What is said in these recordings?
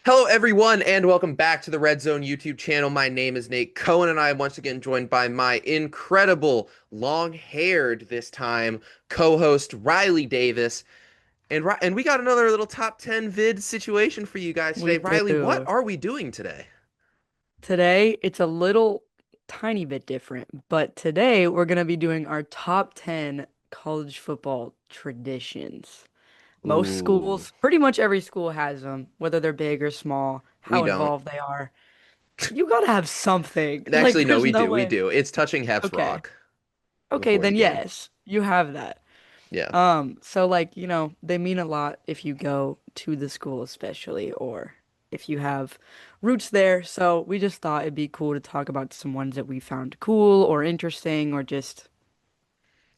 Hello, everyone, and welcome back to the Red Zone YouTube channel. My name is Nate Cohen, and I am once again joined by my incredible, long-haired this time co-host Riley Davis. And we got another little top 10 vid situation for you guys today. We Riley, what do. are we doing today? Today, it's a little tiny bit different, but today we're going to be doing our top 10 college football traditions. Most Ooh, schools, pretty much every school has them, whether they're big or small, we how don't. involved they are. You gotta have something. Actually, Like, no, there's we no do. We way. do. It's touching Hef's Okay. rock Okay, before the then game. yes, you have that. Yeah. So like, they mean a lot if you go to the school especially or if you have roots there. So we just thought it'd be cool to talk about some ones that we found cool or interesting or just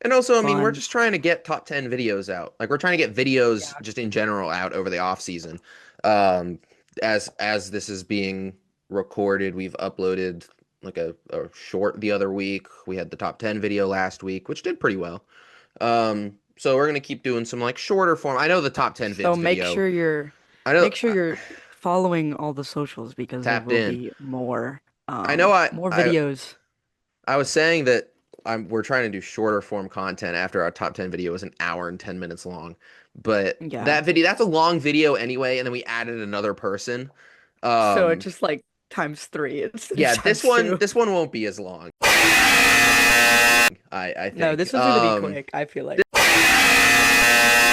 And also, I mean, we're fun. just trying to get top 10 videos out. Like we're trying to get videos Yeah. just in general out over the off season. Um, as this is being recorded, we've uploaded like a short the other week. We had the top 10 video last week, which did pretty well. So we're gonna keep doing some like shorter form. I know the top 10 So vids video. I know make sure you're following all the socials because there tapped will in. be more I know more videos. I was saying that we're trying to do shorter form content after our top 10 video was an hour and 10 minutes long. But Yeah. that video, that's a long video anyway, and then we added another person. So it's Um, just like times three instead of yeah, times two. this one won't be as long. I No, think. this one's gonna be quick, I feel like.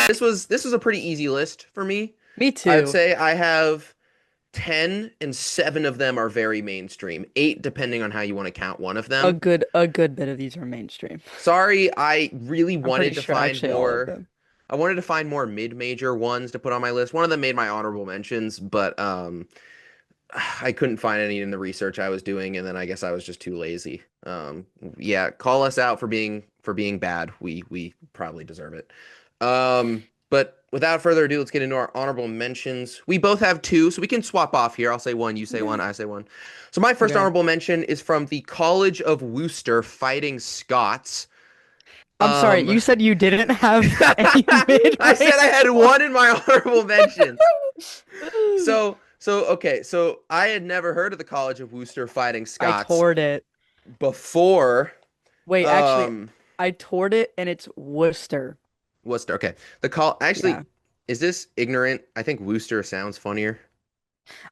This was a pretty easy list for me. Me I would too. say I have 10 and 7 of them are very mainstream. 8 depending on how you want to count one of them. A good bit of these are mainstream. Sorry, I really I'm pretty wanted to sure find actually all of more. them. I wanted to find more mid-major ones to put on my list. One of them made my honorable mentions, but I couldn't find any in the research I was doing, and then I guess I was just too lazy. Yeah, call us out for being bad. We probably deserve it. But without further ado, let's get into our honorable mentions. We both have two, so we can swap off here. I'll say one, you say one, Okay. I say one. So my first Okay. honorable mention is from the College of Worcester Fighting Scots. I'm sorry, Um, you said you didn't have any I said I mid-range had ones. one in my honorable mentions. So I had never heard of the College of Worcester Fighting I Scots toured it. before. Wait, actually, Um, I toured it and it's Worcester. Worcester. Okay, the call actually Yeah. is this ignorant? I think Worcester sounds funnier.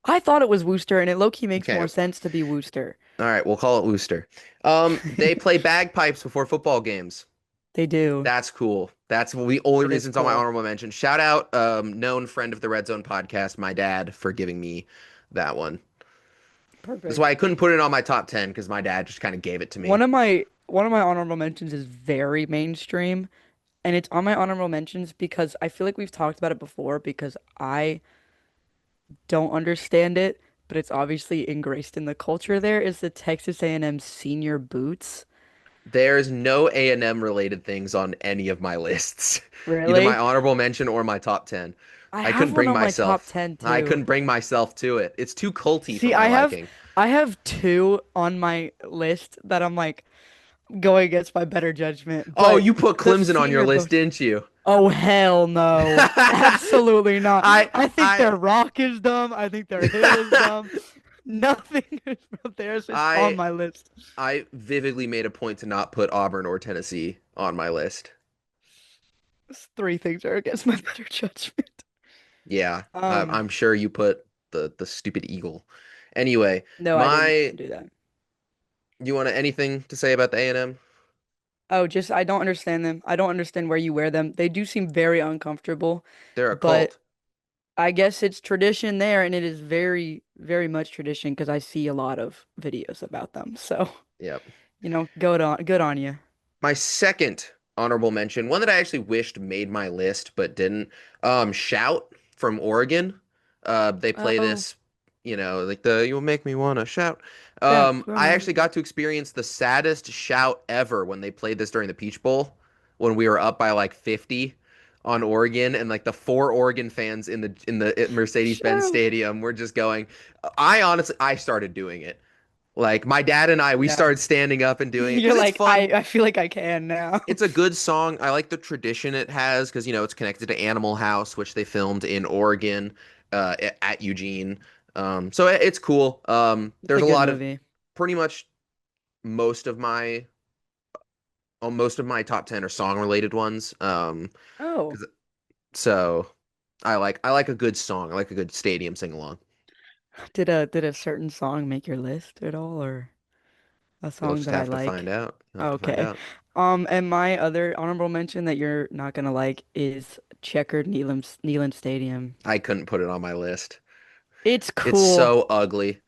I thought it was Worcester and it low-key makes Okay, more all sense to be Worcester. right, we'll call it Worcester. They play bagpipes before football games. They do. That's cool. That's the only It is reasons on my cool. honorable mention. Shout out, known friend of the Red Zone podcast, my dad, for giving me that one. That's why Perfect. I couldn't put it on my top 10 because my dad just kind of gave it to me. One of my honorable mentions is very mainstream, and it's on my honorable mentions because I feel like we've talked about it before because I don't understand it, but it's obviously ingrained in the culture there is the Texas A&M senior boots. There's no A&M related things on any of my lists, either my Really? honorable mention or my top 10. I have one on my top 10 I too. couldn't bring myself to it. It's too culty for See, my liking. I have two on my list that I'm like going against my better judgment, Oh, but you put the Clemson on your senior list, boots. didn't you? Oh hell no. Absolutely not. I I think I their rock is dumb. I think their hill is dumb. Nothing from theirs is on I my list. I vividly made a point to not put Auburn or Tennessee on my list. Those three things are against my better judgment. Yeah, Um, I'm sure you put the stupid eagle. Anyway, no, I didn't my do that. you want anything to say about the A&M? Oh, just I don't understand them. I don't understand where you wear them. They do seem very uncomfortable, They're a but cult. I guess it's tradition there, and it is very, very much tradition because I see a lot of videos about them. So, Yep. good on you. My second honorable mention, one that I actually wished made my list but didn't. Shout from Oregon. They play Oh, this, like the "You'll Make Me Wanna Shout." yeah, I from actually got to experience the saddest shout ever when they played this during the Peach Bowl, when we were up by like 50 on Oregon, and like the four Oregon fans in the at Mercedes-Benz show. Stadium were just going. I honestly, I started doing it. Like my dad and I, we Yeah. started standing up and doing it You're because it's like, fun. I feel like I can now. It's a good song. I like the tradition it has because, it's connected to Animal House, which they filmed in Oregon. at Eugene. So it's cool. It's There's a a good lot of movie. pretty much most of my most of my top 10 are song related ones. Oh, 'Cause- so I like a good song. I like a good stadium sing along. did a certain song make your list at all, or a You'll song just that I have to find like? out. You'll have to find Okay. out. And my other honorable mention that you're not gonna like is Checkered Neyland Stadium. I couldn't put it on my list. It's It's cool, so ugly.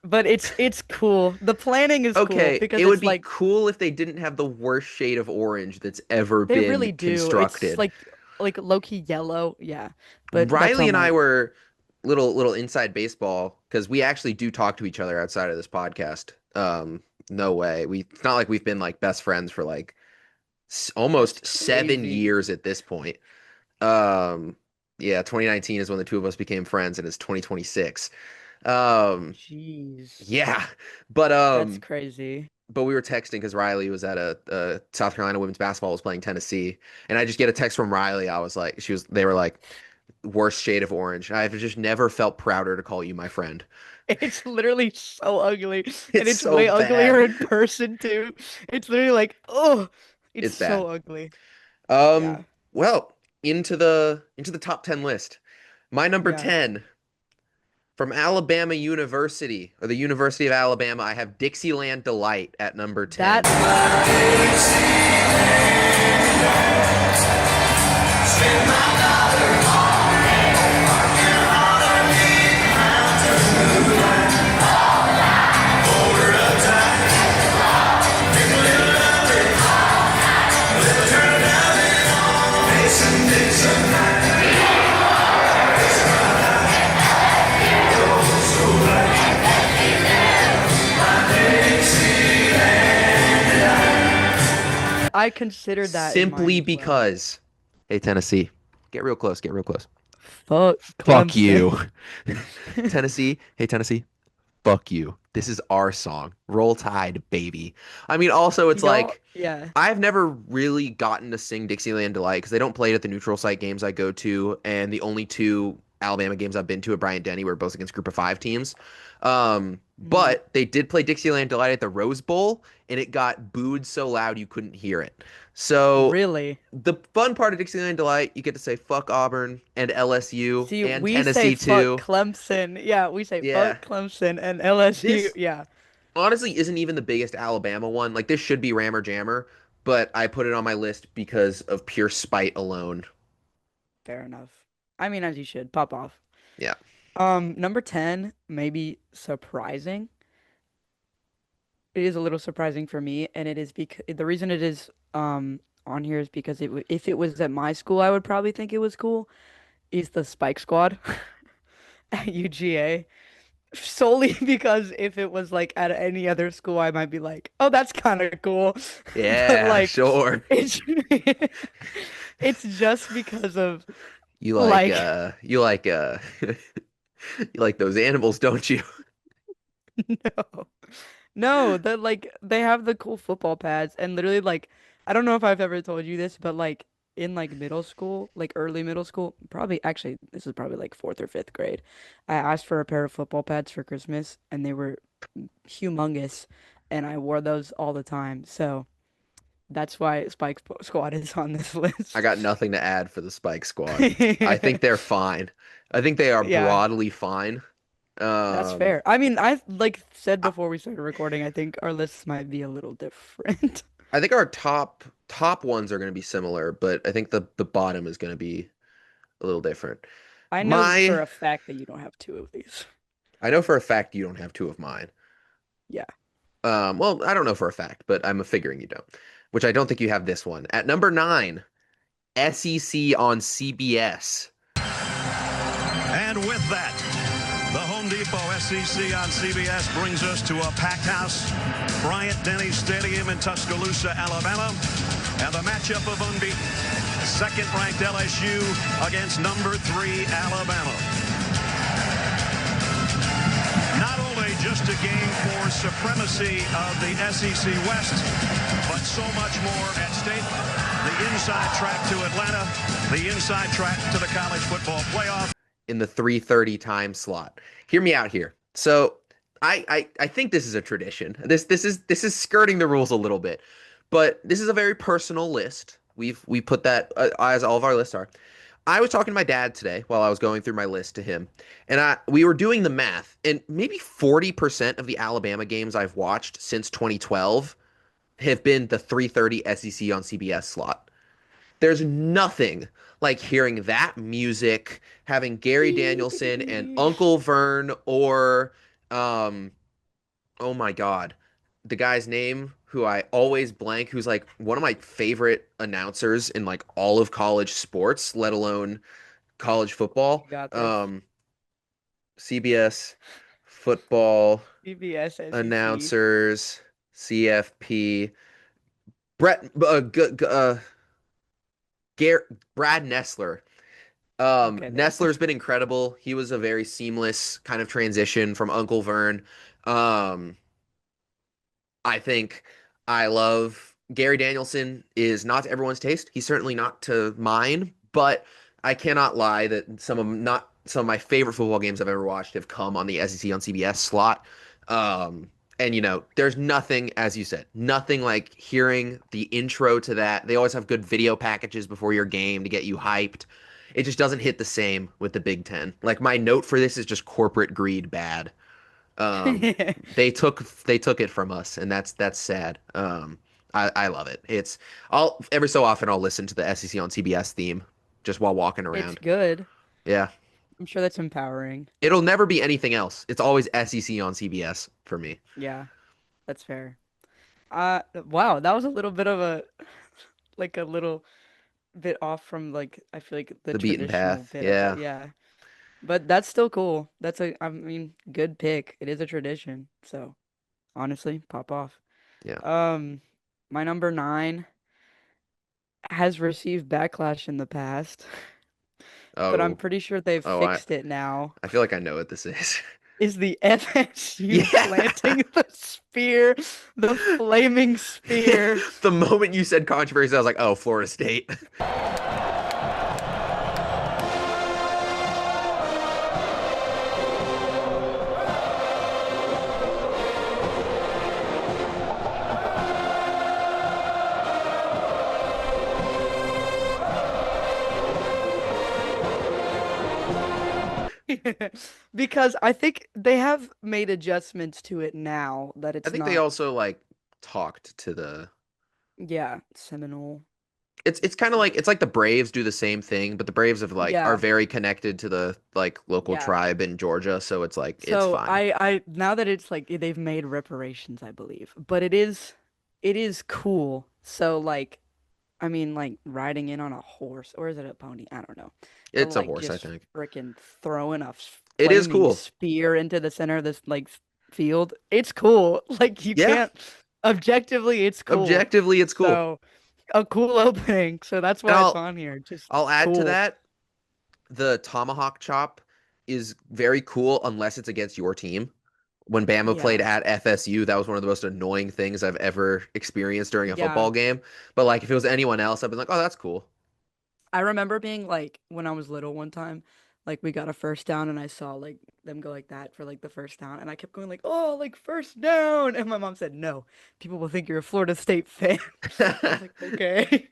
but it's cool. The planning is cool Okay, because it would it's be like cool if they didn't have the worst shade of orange that's ever they been really do. It's constructed. like low-key yellow, yeah. But that's Riley on and I my were little inside baseball because we actually do talk to each other outside of this podcast. No way. It's not like we've been like best friends for like That's almost 7 crazy. years at this point. Um, yeah, 2019 is when the two of us became friends, and it's 2026. Um, Jeez. yeah, but That's um, crazy. but we were texting because Riley was at a South Carolina women's basketball was playing Tennessee, and I just get a text from Riley. I was like, they were like, worst shade of orange. I've just never felt prouder to call you my friend. It's literally so ugly, and It's it's so way uglier bad. in person too. It's literally like, oh, it's It's bad. so ugly. Um, Yeah. well, into the top 10 list. My number Yeah. 10 from Alabama University or the University of Alabama, I have Dixieland Delight at number 10. That song. I considered that in mine Simply as well. because, hey, Tennessee, get real close, get real close. Fuck Fuck Clemson. you. Tennessee, hey, Tennessee, fuck you. This is our song. Roll Tide, baby. I mean, also, it's Y'all, like, yeah. I've never really gotten to sing Dixieland Delight because they don't play it at the neutral site games I go to, and the only two Alabama games I've been to at Bryant Denny were both against Group of Five teams. Mm, But they did play Dixieland Delight at the Rose Bowl, and it got booed so loud you couldn't hear it. So really? the fun part of Dixieland Delight, you get to say fuck Auburn and LSU See, and we say Tennessee fuck too. Clemson. Yeah, we say Yeah. fuck Clemson and LSU. This Yeah, honestly isn't even the biggest Alabama one. Like this should be Rammer Jammer, but I put it on my list because of pure spite alone. fair enough. I mean, as you should. Pop off. Yeah. Number 10, maybe surprising. It is a little surprising for me, and it is because the reason it is on here is because if it was at my school, I would probably think it was cool. Is the Spike Squad at UGA. Solely because if it was like at any other school, I might be like, oh, that's kind of cool. But Yeah, like, sure. it's it's just because of You like like, uh you like uh you like those animals, don't you? no, no, that like they have the cool football pads and literally like, I don't know if I've ever told you this, but like in like middle school, like early middle school, probably actually this is probably like fourth or fifth grade. I asked for a pair of football pads for Christmas and they were humongous, and I wore those all the time. So that's why Squad is on this I list. got nothing to add for the Spike Squad. I think they're fine. I think they are Yeah, broadly fine. that's Um fair. I mean, I like said I, before we started recording, I think our lists might be a little different. I think our top ones are going to be similar, but I think the bottom is going to be a little different. I know My for a fact that you don't have two of these. I know for a fact you don't have two of mine. Yeah. Well, I don't know for a fact, but I'm figuring you don't, which I don't think you have this one. At number 9, SEC on CBS. And with that, the Home Depot SEC on CBS brings us to a packed house, Bryant Denny Stadium in Tuscaloosa, Alabama, and the matchup of unbeaten second-ranked LSU against number 3 Alabama. Not only just a game for supremacy of the SEC West, but so much more at stake. The inside track to Atlanta, the inside track to the college football playoff. in the 3:30 time slot. Hear me out here. So I think this is a tradition. This is skirting the rules a little bit, but this is a very personal list. We put that as all of our lists are. I was talking to my dad today while I was going through my list to him, and we were doing the math, and maybe 40% of the Alabama games I've watched since 2012 have been the 3:30 SEC on CBS slot. There's nothing like hearing that music, having Gary Danielson and Uncle Vern or um oh my God, the guy's name who I always blank, who's like one of my favorite announcers in like all of college sports, let alone college football. You got this. CBS football CBS SEC. announcers, CFP, Brett, Brad Nessler. Okay, there. Nestler's been incredible. He was a very seamless kind of transition from Uncle Vern. Um, I think I love Gary Danielson is not to everyone's taste. He's certainly not to mine, but I cannot lie that some of my favorite football games I've ever watched have come on the SEC on CBS slot. And there's nothing, as you said, nothing like hearing the intro to that. They always have good video packages before your game to get you hyped. It just doesn't hit the same with the Big Ten. Like my note for this is just corporate greed bad. Um, they took it from us, and that's sad. I love it. I'll every so often I'll listen to the SEC on CBS theme just while walking It's around. good. Yeah, I'm sure that's empowering. it'll never be anything else. It's always SEC on CBS for me. Yeah, that's fair. Wow, that was a little bit of a like a little bit off from like I feel like the The beaten traditional path. bit of it. Yeah, Yeah. But that's still cool. I mean, good pick. It is a tradition. So, honestly, pop off. yeah. Um, my number 9 has received backlash in the past, but I'm Oh, pretty sure they've oh, I fixed it now. I feel like I know what this is. Is the FSU Yeah. planting the spear, the flaming spear. The moment you said controversy, I was like, oh, Florida State. Because I think they have made adjustments to it now that I it's think they not, also like talked to the yeah, Seminole. it's kind of like it's like the Braves do the same thing, but the Braves have like are Yeah, very connected to the like local yeah. tribe in Georgia, so it's like it's So fine. I now that it's like they've made reparations, I believe, but it is cool. So like, I mean, like riding in on a horse, or is it a pony? I don't know. But It's a like horse, I just think. freaking throwing a It is flaming cool. spear into the center of this like field. It's cool. Like you Yeah, can't objectively, it's cool. objectively it's cool. So a cool opening. So that's And why it's on here. Just I'll add to cool. that the tomahawk chop is very cool unless it's against your team. When Bama played Yeah. at FSU, that was one of the most annoying things I've ever experienced during a Yeah. football game. But like if it was anyone else, I'd be like, "Oh, that's cool." I remember being like when I was little one time, like we got a first down and I saw like them go like that for like the first down and I kept going like, "Oh, like first down." And my mom said, "No. People will think you're a Florida State fan." I was like, "Okay."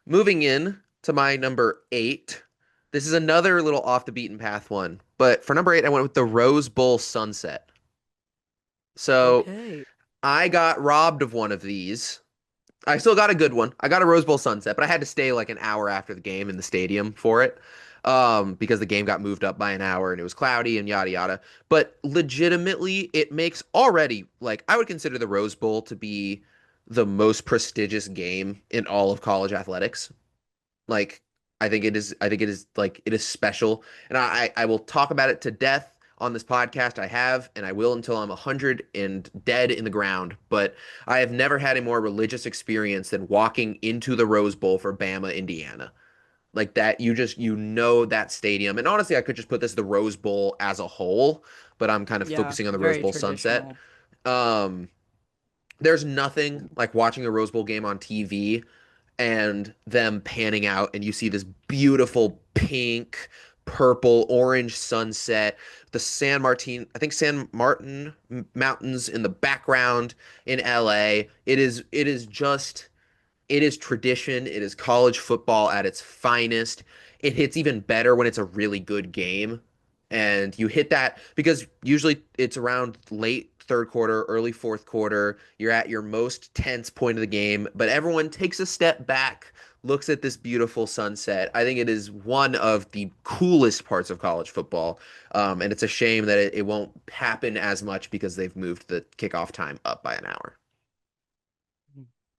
Moving in to my number 8. This is another little off the beaten path one, but for number 8, I went with the Rose Bowl sunset. So Okay. I got robbed of one of these. I still got a good one. I got a Rose Bowl sunset, but I had to stay like an hour after the game in the stadium for it. Because the game got moved up by an hour and it was cloudy and yada yada. But legitimately, it makes already like I would consider the Rose Bowl to be the most prestigious game in all of college athletics. Like I think it is like it is special. And I will talk about it to death on this podcast. I have, and I will until I'm 100 and dead in the ground. But I have never had a more religious experience than walking into the Rose Bowl for Bama, Indiana. Like that, that stadium. And honestly, I could just put this the Rose Bowl as a whole, but I'm kind of Yeah, focusing on the Rose very Bowl sunset. traditional. Um, there's nothing like watching a Rose Bowl game on TV and them panning out and you see this beautiful pink purple, orange sunset, the San Martin mountains in the background in LA. It is tradition. It is college football at its finest. It hits even better when it's a really good game. And you hit that because usually it's around late third quarter, early fourth quarter. You're at your most tense point of the game, but everyone takes a step back, looks at this beautiful sunset. I think it is one of the coolest parts of college football. And it's a shame that it won't happen as much because they've moved the kickoff time up by an hour.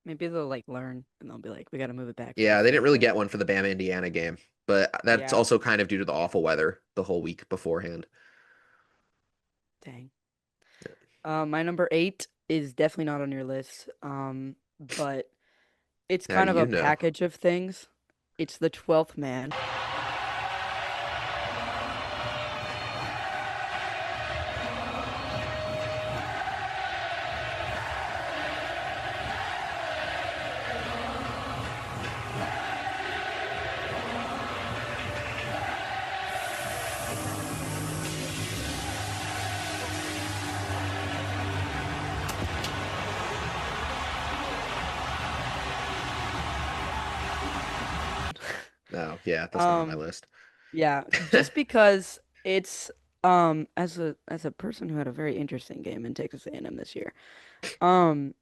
Maybe they'll like learn and they'll be like, we got to move it back for Yeah, this they didn't really sunset. get one for the Bama Indiana game, but that's Yeah, also kind of due to the awful weather the whole week beforehand. dang. My number 8 is definitely not on your list. But it's How do kind of you a know? package of things. It's the 12th man. No, yeah, that's not on my Um, list. yeah, just because it's as a person who had a very interesting game in Texas A&M this year. Um,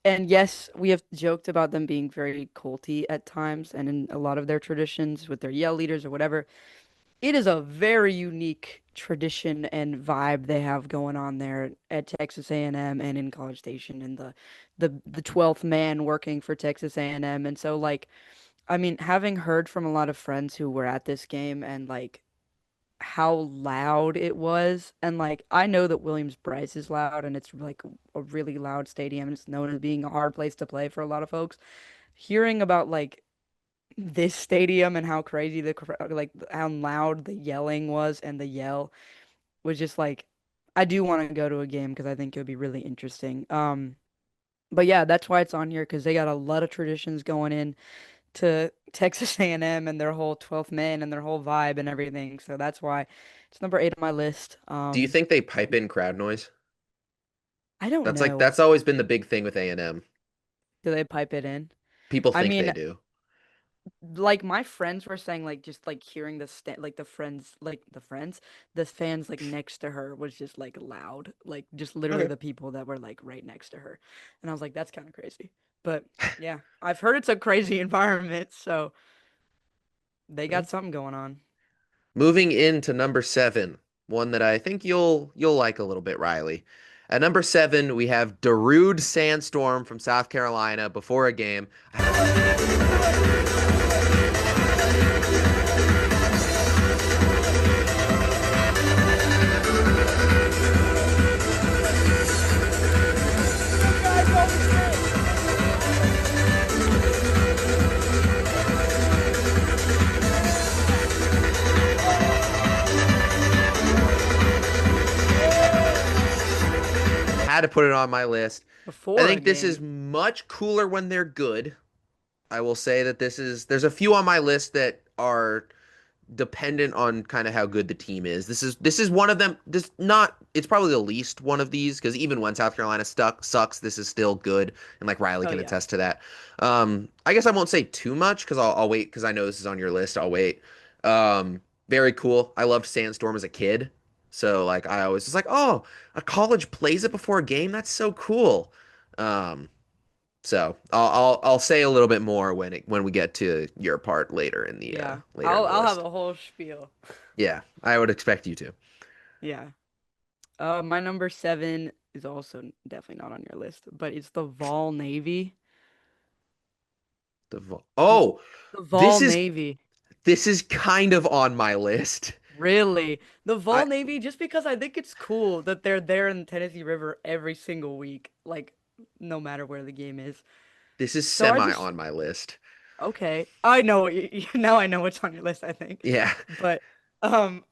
and yes, we have joked about them being very culty at times and in a lot of their traditions with their yell leaders or whatever. It is a very unique tradition and vibe they have going on there at Texas A&M and in College Station and the 12th man working for Texas A&M. And so like I mean, having heard from a lot of friends who were at this game and like how loud it was, and like I know that Williams-Brice is loud and it's like a really loud stadium and it's known as being a hard place to play for a lot of folks. Hearing about like this stadium and how crazy like how loud the yelling was and the yell was just like I do want to go to a game because I think it would be really interesting. But yeah, that's why it's on here because they got a lot of traditions going in to Texas A&M and M and their whole 12th man and their whole vibe and everything. So that's why it's number 8 on my list. Do you think they pipe in crowd noise? I don't know. That's always been the big thing with A&M. Do they pipe it in? People I think they mean, do. like my friends were saying, like just like hearing like the fans like next to her was just like loud, like just literally Okay. the people that were like right next to her, and I was like, that's kind of crazy. But yeah, I've heard it's a crazy environment, so they Yeah. got something going on. Moving into number 7, one that I think you'll like a little bit, Riley. At number 7, we have Darude Sandstorm from South Carolina before a game. Had to put it on my list. I Before a think this is game. much cooler when they're good. I will say that there's a few on my list that are dependent on kind of how good the team is. This is one of them. This not it's probably the least one of these because even when South Carolina stuck sucks, this is still good, and like Riley Oh can yeah. attest to that. I guess I won't say too much because I'll wait because I know this is on your list. I'll wait. Very cool. I loved Sandstorm as a kid, so like I always was like, oh, a college plays it before a game. That's so cool. Um, so I'll say a little bit more when we get to your part Yeah. later in I'll the I'll have list. a whole spiel. Yeah, I would expect you to. Yeah. My number 7 is also definitely not on your list, but it's the Vol Navy. The Oh, the Vol this is Navy. this is kind of on my list. Really? The Vol I Navy, just because I think it's cool that they're there in the Tennessee River every single week, like no matter where the game is. This is So I semi just on my list. okay. I know now I know what's on your list, I think. Yeah. But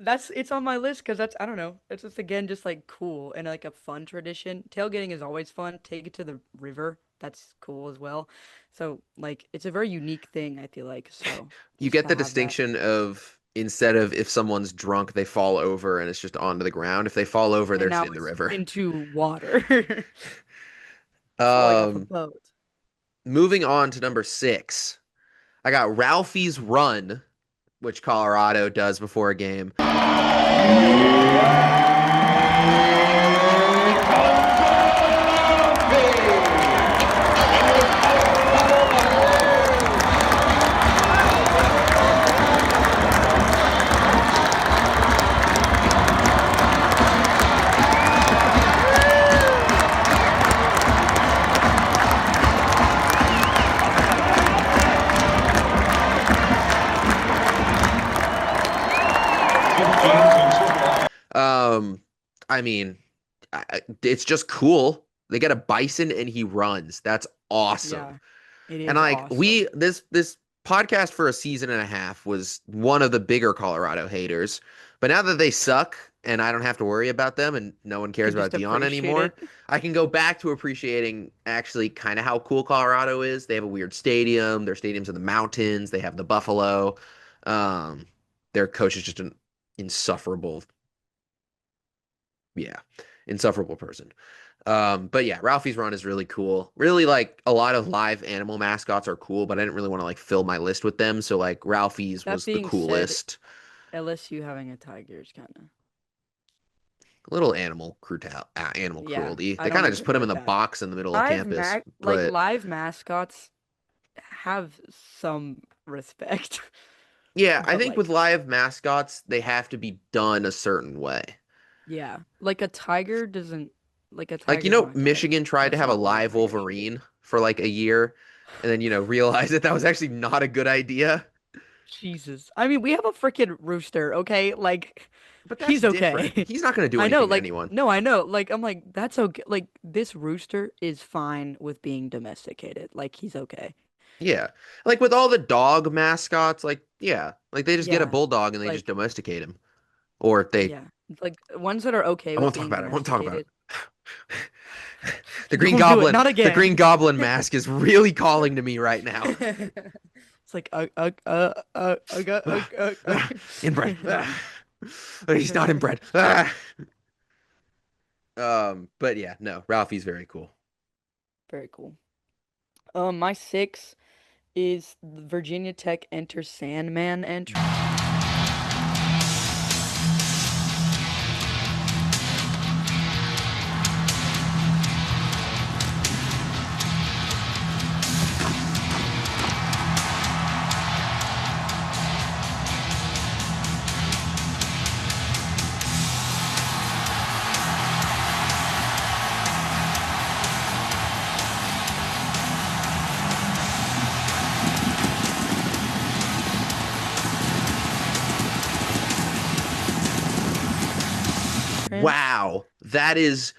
that's it's on my list because that's I don't know. It's just again just like cool and like a fun tradition. Tailgating is always fun. Take it to the river. That's cool as well. So like it's a very unique thing, I feel like. So You just get to the have that. distinction of instead of if someone's drunk, they fall over and it's just onto the ground. If they fall over, And they're just now in the it's river. into water. Falling off a Um, boat. moving on to number 6. I got Ralphie's Run, which Colorado does before a game. Um, I mean, it's just cool. They get a bison and he runs. That's awesome. Yeah, it And is like awesome. this podcast for a season and a half was one of the bigger Colorado haters. But now that they suck and I don't have to worry about them and no one cares Can about just Dion appreciate anymore, it. I can go back to appreciating actually kind of how cool Colorado is. They have a weird stadium. Their stadium's in the mountains. They have the Buffalo. Um, their coach is just an insufferable, yeah, insufferable person. But yeah, Ralphie's Run is really cool. Really, like a lot of live animal mascots are cool, but I didn't really want to like fill my list with them. So like Ralphie's That was the being said, coolest. LSU having a tiger is kind of, A little animal yeah, cruelty. I They don't kind of just agree put him in with the that. box in the middle of campus. But Live mascots have some respect. yeah, I But think with like, live mascots, they have to be done a certain way. yeah, like a tiger doesn't, like a Like, tiger's not a tiger. Michigan tried to That's have a not what a live tiger should be. Wolverine for like a year and then, realized that that was actually not a good idea. Jesus. I mean, we have a freaking rooster, okay? Like, But that's he's different. okay. He's not going to do I know, anything to like, anyone. no, I know. Like, I'm like, that's okay. Like, this rooster is fine with being domesticated. Like, he's okay. Yeah. Like with all the dog mascots, like, yeah. Like they just get a Yeah. bulldog and they just Like, domesticate him. Or they, yeah. Like, ones that are okay I with won't talk being about it. I won't talk about domesticated. it. The Green Don't do it. Goblin, Not the again. Green Goblin mask is really calling to me right now. It's like, Inbred. He's not inbred. But yeah, no, Ralphie's very cool. Very cool. My 6 is the Virginia Tech Enter Sandman entry. Wow, that is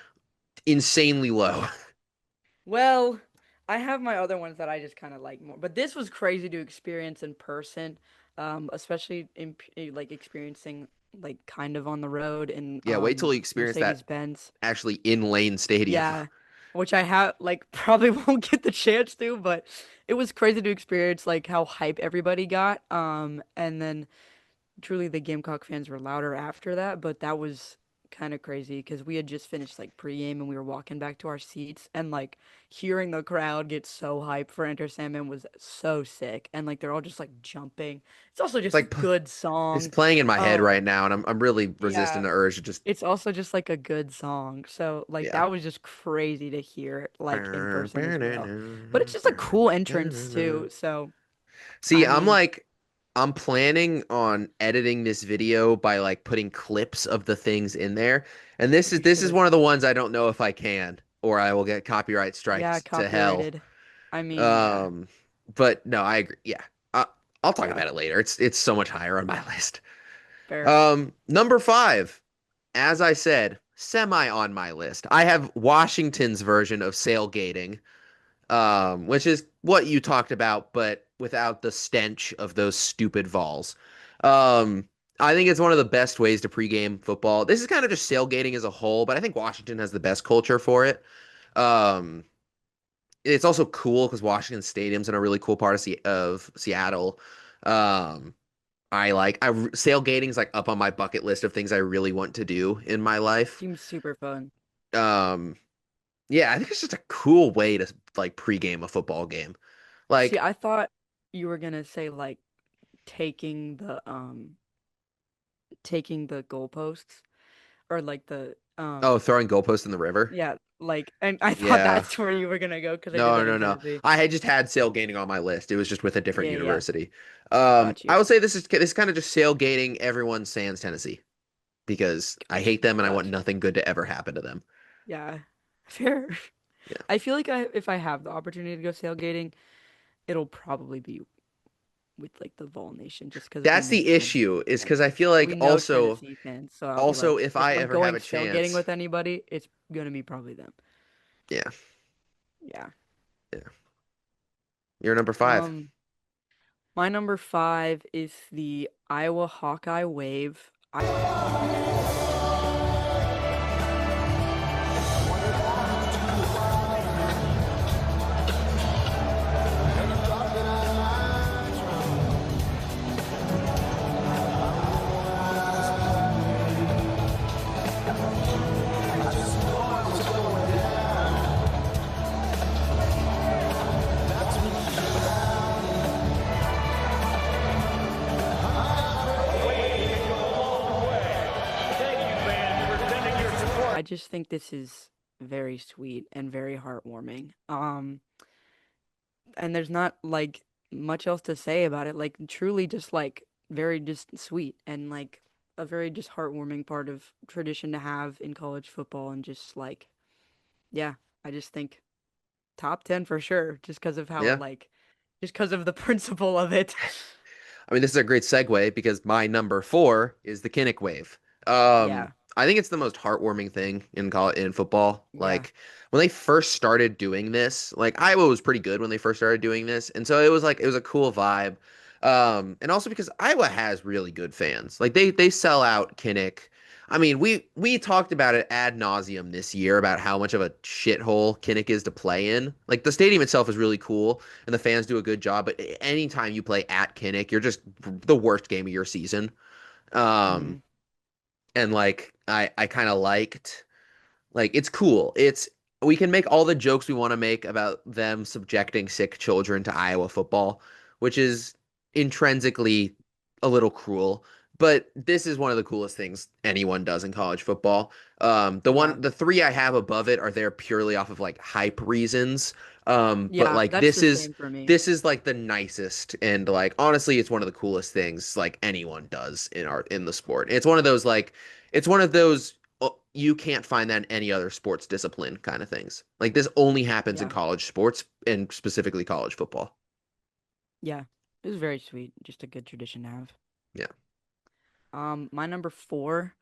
insanely low. Well, I have my other ones that I just kind of like more, but this was crazy to experience in person, especially like experiencing like kind of on the road in Yeah, wait till you experience that Mercedes-Benz. actually in Lane Stadium. Yeah, which I have like probably won't get the chance to, but it was crazy to experience like how hype everybody got. And then truly the Gamecock fans were louder after that, but that was kind of crazy because we had just finished like pregame and we were walking back to our seats and like hearing the crowd get so hyped for Enter Sandman was so sick and like they're all just like jumping. It's also It's just a like good it's song. playing in my head Um, right now, and I'm really resisting yeah, the urge to just it's also just like a good song. So like yeah. that was just crazy to hear like in person as well. But it's just a cool entrance too. So See, I mean, I'm planning on editing this video by like putting clips of the things in there. And this is you this is should. one of the ones I don't know if I can or I will get copyright Yeah, striked to hell. copyrighted. I mean, yeah. Um, but no, I agree. Yeah. I'll talk Yeah. about it later. It's so much higher on my list. Fair. Number 5, as I said, semi on my list. I have Washington's version of sailgating, which is what you talked about, but without the stench of those stupid Vols. Um, I think it's one of the best ways to pregame football. This is kind of just sailgating as a whole, but I think Washington has the best culture for it. Um, it's also cool because Washington Stadium's in a really cool part of Seattle. Um, Sailgating's like up on my bucket list of things I really want to do in my life. Seems super fun. Um, yeah, I think it's just a cool way to like pregame a football game. See, Like, I thought you were gonna say like taking the um taking the goalposts or like the oh, throwing goalposts in the river. yeah, like and I thought Yeah. that's where you were gonna go because they did No, that no, in no. Tennessee. I had just had sailgating on my list. It was just with a different Yeah, yeah, university. got I you. would say this is kind of just sailgating everyone sans Tennessee because I Got hate you. them and I want Got you. nothing good to ever happen to them. Yeah. Fair. Yeah. I feel like if I have the opportunity to go sailgating, it'll probably be with like the Vol Nation just because we That's know the Tennessee issue is because fans. I feel like We know also Tennessee fans, so I'll be also like, if if I I'm ever have going a tailgating chance, with anybody, it's gonna be probably them. yeah, Yeah. yeah. You're number five. Um, my number five is the Iowa Hawkeye Wave. I just think this is very sweet and very heartwarming. And there's not like much else to say about it. Like truly just like very just sweet and like a very just heartwarming part of tradition to have in college football and just like yeah, I just think top 10 for sure just because of how it Yeah. like just because of the principle of it. I mean, this is a great segue because my number four is the Kinnick wave. Yeah. I think it's the most heartwarming thing in football. Yeah. Like when they first started doing this, like Iowa was pretty good when they first started doing this, and so it was a cool vibe. And also because Iowa has really good fans. Like they sell out Kinnick. I mean, we talked about it ad nauseum this year about how much of a shithole Kinnick is to play in. Like the stadium itself is really cool and the fans do a good job, but anytime you play at Kinnick, you're just the worst game of your season. Um, Mhm. and like I kind of liked like it's cool. It's we can make all the jokes we want to make about them subjecting sick children to Iowa football, which is intrinsically a little cruel. But this is one of the coolest things anyone does in college football. Yeah. The three I have above it are there purely off of like hype reasons. But Yeah, like that's the same for me. this is like the nicest and like honestly, it's one of the coolest things like anyone does in the sport. It's one of those like it's one of those you can't find that in any other sports discipline kind of things. Like this only happens in Yeah. college sports and specifically college football. Yeah. It was very sweet. Just a good tradition to have. Yeah. My number four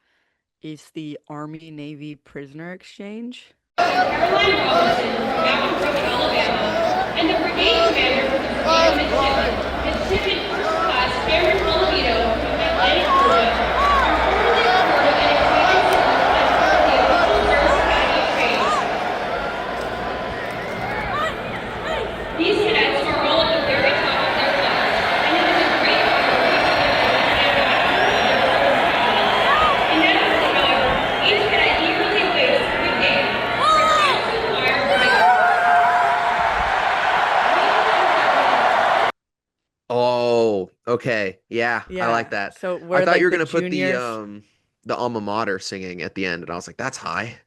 is the Army Navy prisoner exchange. Caroline Robinson from Mountain Brook, Alabama, and the brigade commander for the brigade midshipman first class Cameron Oliveto from Atlantic, Georgia, are formally awarded an experience as part of the official Service Academy of Training. These cadets are all at the very top of their class, and it is a great honor to be inevitably, however, each cadet eagerly waits for the day for a chance to acquire Oh, okay. Yeah, I like Yeah. that. So I where thought you like were the gonna put juniors the alma mater singing at the end, and I was like, that's high.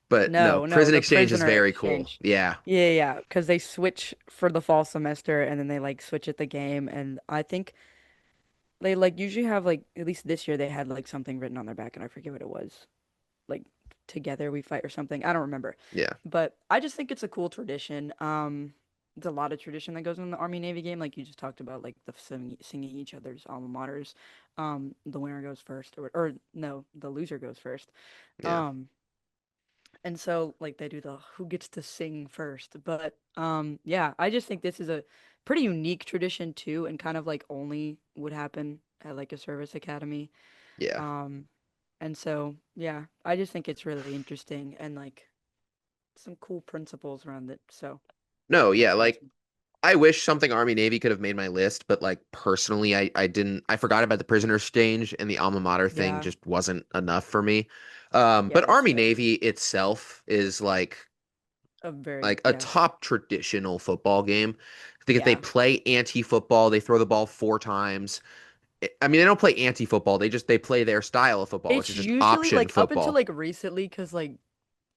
But no, no, no, prison the exchange is prisoner very cool. exchange. Yeah. Yeah, yeah, because they switch for the fall semester and then they like switch at the game and I think they like usually have like at least this year they had like something written on their back and I forget what it was. Like together we fight or something. I don't remember. Yeah. But I just think it's a cool tradition. There's a lot of tradition that goes in the Army Navy game, like you just talked about, like the singing each other's alma maters. The winner goes first, or no, the loser goes first. Yeah. Um, and so like they do the who gets to sing first. But yeah, I just think this is a pretty unique tradition too, and kind of like only would happen at like a service academy. Yeah. Um, and so yeah, I just think it's really interesting and like some cool principles around it. So No, that's yeah, like awesome. I wish something Army Navy could have made my list, but like personally, I didn't. I forgot about the prisoner exchange and the alma mater thing Yeah, just wasn't enough for me. yeah, But that's Army fair. Navy itself is A very, like a yeah, top traditional football game. I think if they yeah. play anti-football, they throw the ball 4 times. I mean, they don't play anti-football. They play their style of football, which It's is just usually option like up until football. like recently, because like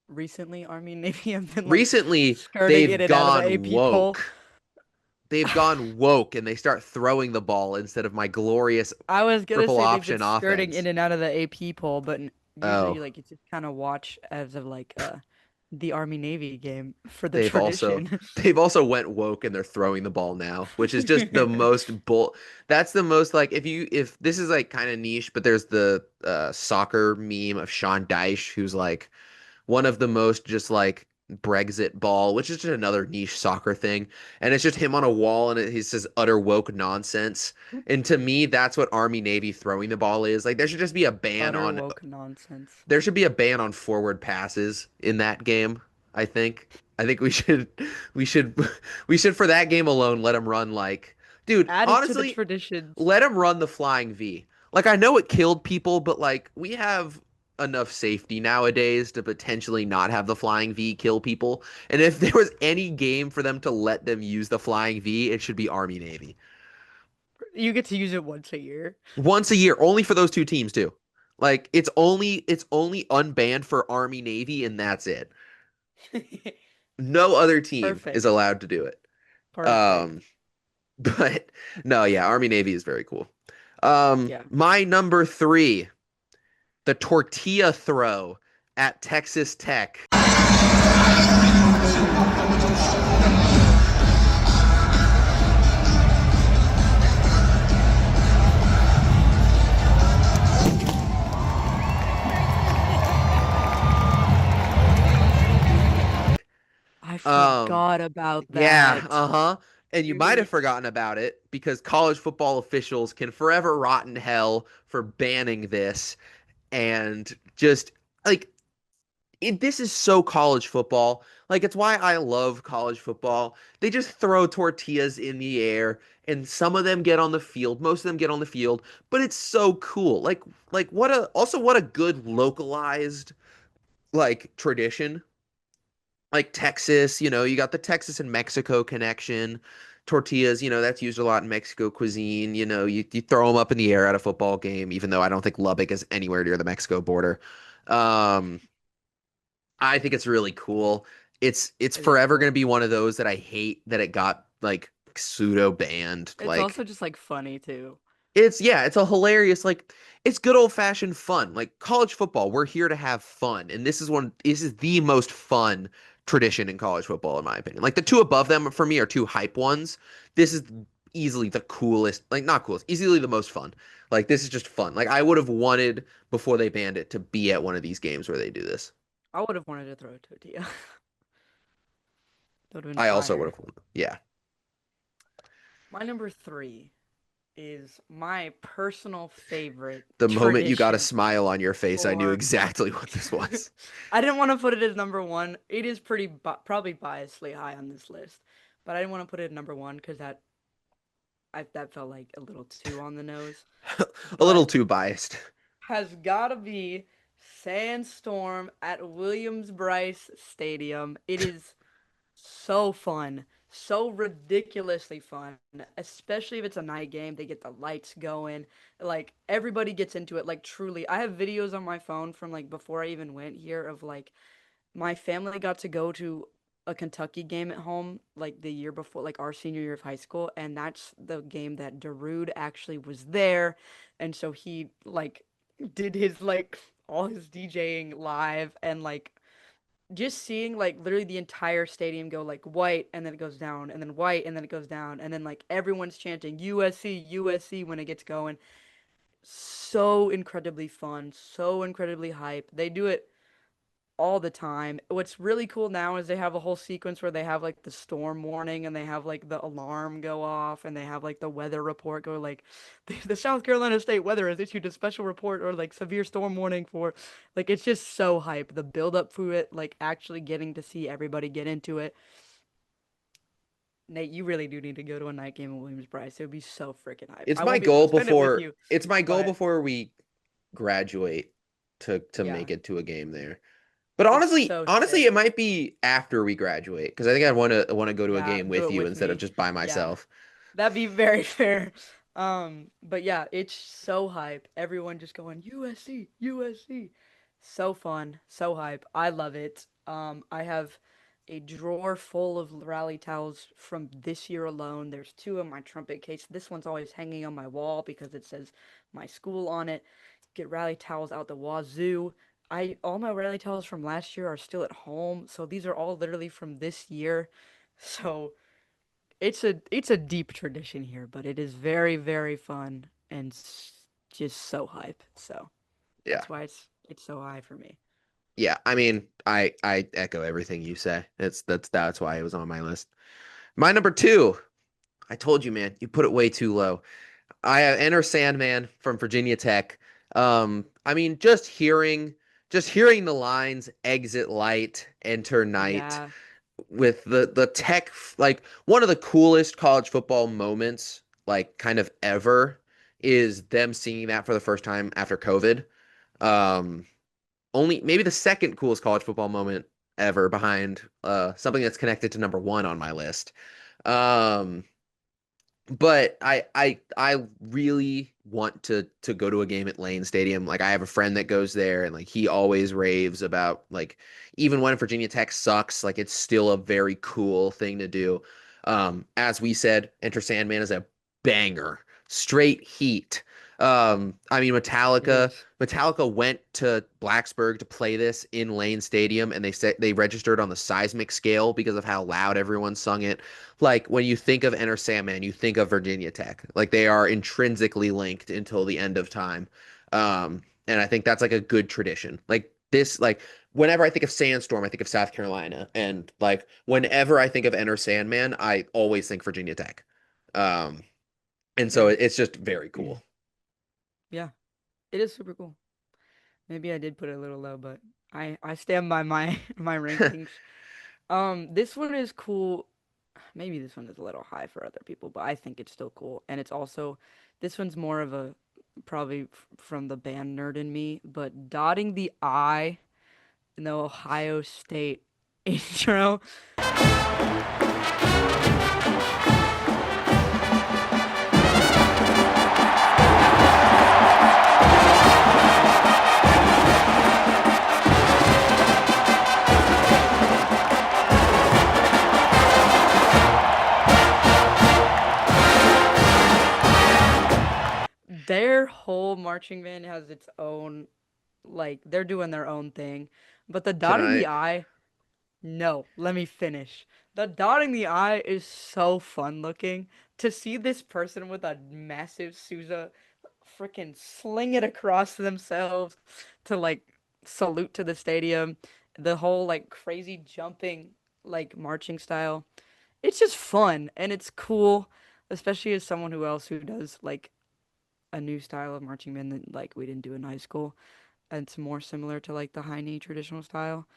recently Army and Navy have been like Recently, skirting in they've and out of the gone AP poll. woke. They've gone woke and they start throwing the ball instead of my glorious I was gonna triple say they've been option skirting in offense. and out of the AP poll, but usually Oh, like it's just kind of watch as of like the Army Navy game for the they've also tradition. they've also went woke and they're throwing the ball now, which is just the most bull. That's the most like if this is like kind of niche, but there's the soccer meme of Sean Dyche who's like one of the most just like Brexit ball, which is just another niche soccer thing. And it's just him on a wall and he says utter woke nonsense. And to me, that's what Army Navy throwing the ball is. Like Utter woke nonsense. there should be a ban on forward passes in that game, I think. I think we should we should for that game alone let him run like dude, Add it to the honestly, traditions. let him run the flying V. Like I know it killed people, but like we have enough safety nowadays to potentially not have the flying V kill people. And if there was any game for them to let them use the flying V, it should be Army Navy. You get to use it once a year. Once a year, only for those two teams too. Like it's only unbanned for Army Navy and that's it. No other team is Perfect. allowed to do it. Perfect. Um but no, yeah, Army Navy is very cool. Yeah. My number 3, the tortilla throw at Texas Tech. I Um, forgot about yeah, that. uh-huh. And you might have Dude. forgotten about it because college football officials can forever rot in hell for banning this and just like this is so college football. Like it's why I love college football. They just throw tortillas in the air and some of them get on the field. Most of them get on the field, but it's so cool. Like what a good localized like tradition. Like Texas, you got the Texas and Mexico connection. Tortillas, that's used a lot in Mexico cuisine. You throw them up in the air at a football game, even though I don't think Lubbock is anywhere near the Mexico border. Um, I think it's really cool. It's It is forever going to cool. be one of those that I hate that it got like pseudo banned. It's Like also just like funny too. it's a hilarious like it's good old fashioned fun. Like college football, we're here to have fun, and this is the most fun tradition in college football in my opinion. Like the two above them for me are two hype ones. This is easily the coolest, like not coolest, easily the most fun. Like this is just fun. Like I would have wanted before they banned it to be at one of these games where they do this. I would have wanted to throw a tortilla. That would have been I also would fire. have wanted. Yeah. My number three is my personal favorite The moment you got a tradition smile on your face, I knew for. exactly what this was. I didn't want to put it as number one. It is probably biasly high on this list, but I didn't want to put it at number one because that felt like a little too on the nose. A little But too biased. has gotta be Sandstorm at Williams Bryce Stadium. It is so fun, so ridiculously fun, especially if it's a night game. They get the lights going, like everybody gets into it. Like truly, I have videos on my phone from like before I even went here of like my family got to go to a Kentucky game at home like the year before, like our senior year of high school, and that's the game that Darude actually was there, and so he like did his like all his DJing live and like just seeing like literally the entire stadium go like white and then it goes down and then white and then it goes down and then like everyone's chanting USC USC when it gets going. So incredibly fun, so incredibly hype. They do it all the time. What's really cool now is they have a whole sequence where they have like the storm warning and they have like the alarm go off and they have like the weather report go like the South Carolina State weather has issued a special report or like severe storm warning for like it's just so hype. The build up to it, like actually getting to see everybody get into it. Nate, you really do need to go to a night game in Williams-Brice. It would be so freaking hype. It's I my won't be able to goal spend it with before you, it's my goal but before we graduate to yeah, make it to a game there. But it's honestly, so honestly, sick. it might be after we graduate because I think I want to go to a Yeah, game do with it you with instead of me. just by Yeah, myself. that'd be very fair. But yeah, it's so hype. Everyone just going USC, USC. So fun, so hype. I love it. I have a drawer full of rally towels from this year alone. There's two in my trumpet case. This one's always hanging on my wall because it says my school on it. Get rally towels out the wazoo. I all my rally towels from last year are still at home, so these are all literally from this year. So it's a deep tradition here, but it is very very fun and just so hype. So Yeah. that's why it's so high for me. Yeah, I mean, I echo everything you say. That's why it was on my list. My number two, I told you, man, you put it way too low. I have Enter Sandman from Virginia Tech. I mean, just hearing the lines exit light, enter night Yeah, with the tech, like one of the coolest college football moments, like kind of ever, is them singing that for the first time after COVID. Um, only maybe the second coolest college football moment ever behind something that's connected to number one on my list. Um, but I really want to go to a game at Lane Stadium. Like I have a friend that goes there and like he always raves about like even when Virginia Tech sucks, like it's still a very cool thing to do. As we said, Enter Sandman is a banger. Straight heat. I mean it Metallica is. Metallica went to Blacksburg to play this in Lane Stadium and they said they registered on the seismic scale because of how loud everyone sung it. Like when you think of Enter Sandman, you think of Virginia Tech. Like they are intrinsically linked until the end of time. And I think that's like a good tradition. Like this, like whenever I think of Sandstorm, I think of South Carolina. And like whenever I think of Enter Sandman, I always think Virginia Tech. Um, and so Yeah. it's just very cool. Yeah, it is super cool. Maybe I did put it a little low, but I stand by my my rankings. This one is cool. Maybe this one is a little high for other people, but I think it's still cool. And it's also this one's more of a probably from the band nerd in me, but dotting the I in the Ohio State intro. Their whole marching band has its own, like, they're doing their own thing. But the Can dotting the I? I, no, let me finish. The dotting the I is so fun looking. To see this person with a massive Sousa freaking sling it across themselves to, like, salute to the stadium. The whole, like, crazy jumping, like, marching style. It's just fun and it's cool, especially as someone who does, like, a new style of marching band that like we didn't do in high school. And it's more similar to like the high knee traditional style.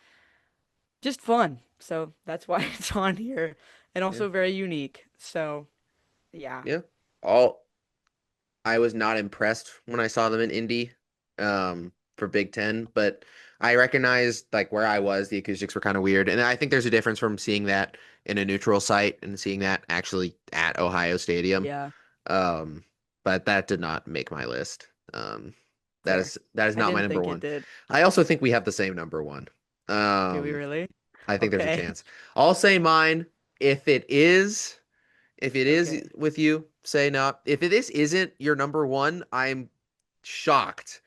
Just fun. So that's why it's on here. And Yeah. also very unique. So yeah. Yeah. All I was not impressed when I saw them in Indy for Big Ten, but I recognized like where I was, the acoustics were kind of weird. And I think there's a difference from seeing that in a neutral site and seeing that actually at Ohio Stadium. Yeah. Um, but that did not make my list. That Fair. is I not my didn't number think it one. did. I also think we have the same number one. Do we Um, really? I think there's a Okay. chance. I'll say mine. If it is, if it is Okay. with you, say not. If this isn't your number one, I'm shocked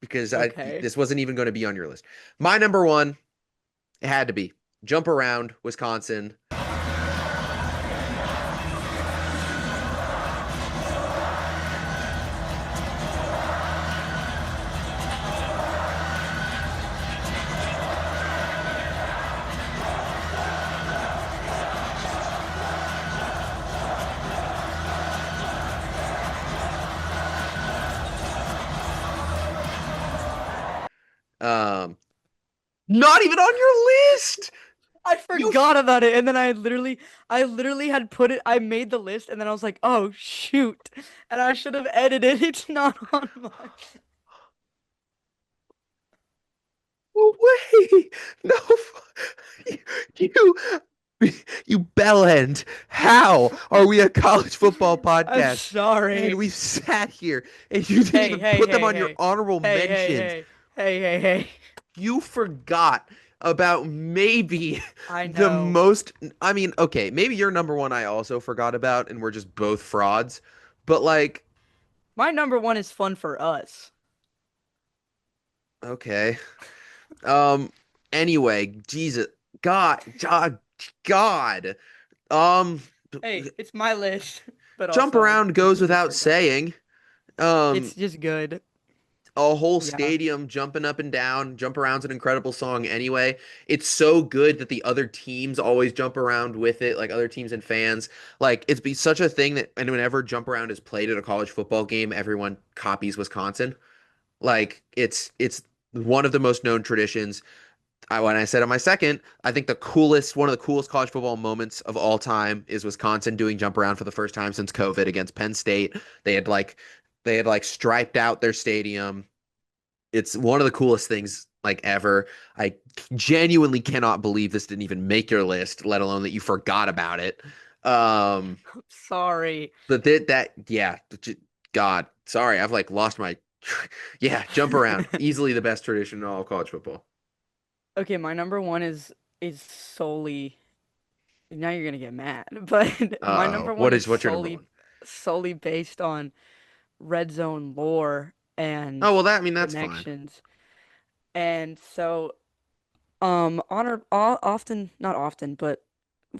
because Okay. this wasn't even going to be on your list. My number one, it had to be Jump Around, Wisconsin. Um, Not even on your list. I You forgot about it, and then I literally had put it. I made the list, and then I was like, "Oh shoot!" And I should have edited. It's not on mine. no way. No, you, you bellend. How are we a college football I'm podcast? And sorry. we've sat here and you didn't Hey, even hey, put them hey, on your hey, honorable hey, hey, mentions. hey, hey, hey, hey. You forgot about maybe I the know. most. I mean, okay, maybe your number one I also forgot about, and we're just both frauds. But like, My number one is fun for us. okay. Um. Anyway, Jesus, God, God, God. Um. Hey, it's my list, but Jump also I around goes completely without forgot. saying. Um. It's just good. A whole Yeah. stadium jumping up and down. Jump Around's an incredible song anyway. It's so good that the other teams always jump around with it, like other teams and fans. Like it's be such a thing that and whenever Jump Around is played at a college football game, everyone copies Wisconsin. Like it's one of the most known traditions. When I said on my second, I think one of the coolest college football moments of all time is Wisconsin doing Jump Around for the first time since COVID against Penn State. They had like they had like striped out their stadium. It's one of the coolest things like ever. I genuinely cannot believe this didn't even make your list, let alone that you forgot about it. Um, Sorry. but yeah, God, sorry, I've like lost my, yeah, Jump Around, easily the best tradition in all of college football. Okay, my number one is solely now you're gonna get mad, but my Uh-oh, number one is what's your number solely one? solely based on red zone lore and Oh, well, I mean, that's fine. connections. And so often not often, but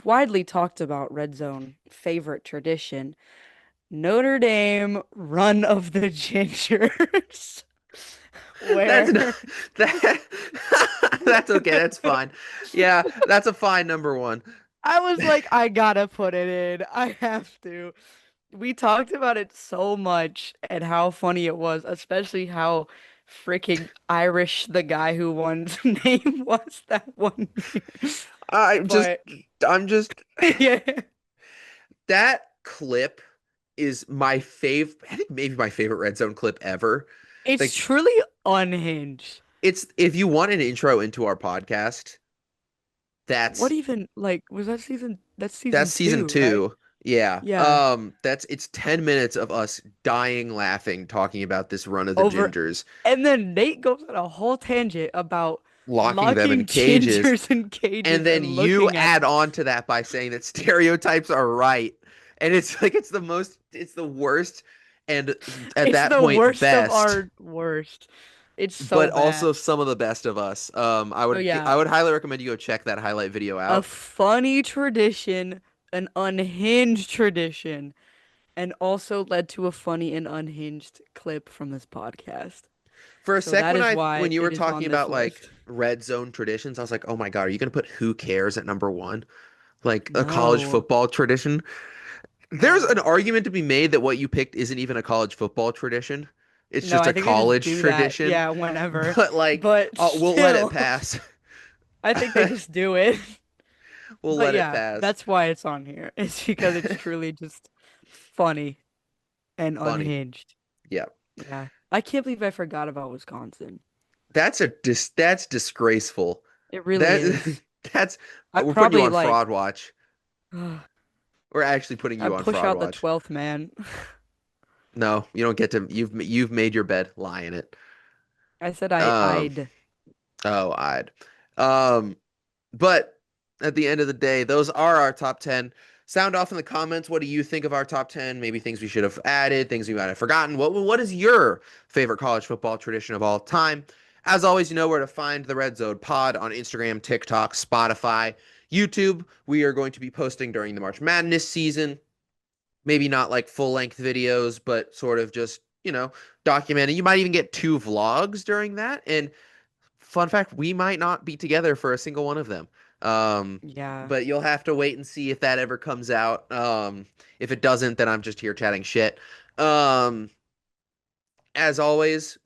widely talked about red zone favorite tradition, Notre Dame run of the Gingers. That's not, Where that, that's okay, that's fine. Yeah, that's a fine number one. I was like, I gotta put it in. I have to. We talked about it so much and how funny it was, especially how freaking Irish the guy who won's name was that one year. I'm just, But I'm just, yeah, that clip is my I think maybe my favorite red zone clip ever. it's Like truly unhinged. it's if you want an intro into our podcast, What that's even like was that season? That's that's season season two, right? two. Yeah. Yeah. It's 10 minutes of us dying laughing talking about this run of the Over Gingers, and then Nate goes on a whole tangent about locking them in locking cages, gingers in and cages then and you looking at add on to that by saying that stereotypes are right. And it's like it's the worst and at it's that the point worst of best. our worst. It's so But bad. also some of the best of us. So yeah, I would highly recommend you go check that highlight video a out. funny tradition, an unhinged tradition, and also led to a funny and unhinged clip from this podcast. For a So sec, that is when why you were it is talking on this about like list. red zone traditions, I was like, oh my God, are you gonna put who cares at number one? Like a college No, football tradition? There's an no, argument to be made that what you picked isn't even a college football tradition. It's no. just I a think they just college do that. tradition. Yeah, whenever. But like, But we'll let it still, pass. I think they just do it. We'll But let it yeah, pass. that's why it's on here. It's because it's truly just funny and Funny. unhinged. Yeah. Yeah. I can't believe I forgot about Wisconsin. That's disgraceful. It really That is. that's I we're putting you probably on like fraud watch. We're actually putting I you on push fraud out the watch. 12th man. No, you don't get to. You've made your bed. Lie in it. I said Um. I'd. Oh, I'd. Um. But at the end of the day, those are our top 10. Sound off in the comments. What do you think of our top 10? Maybe things we should have added, things we might have forgotten. What is your favorite college football tradition of all time? As always, you know where to find the Red Zone Pod on Instagram, TikTok, Spotify, YouTube. We are going to be posting during the March Madness season. Maybe not like full length videos, but sort of just, documenting. You might even get two vlogs during that. And fun fact, we might not be together for a single one of them. Um, Yeah. but you'll have to wait and see if that ever comes out. If it doesn't, then I'm just here chatting shit. Um, as always,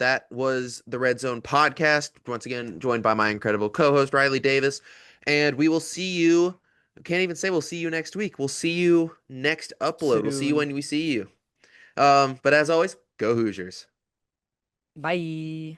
that was the Red Zone podcast. Once again, joined by my incredible co-host Riley Davis, and we will see you. Can't even say we'll see you next week. We'll see you next upload. We'll see you Soon. when we see you. But as always, go Hoosiers. Bye.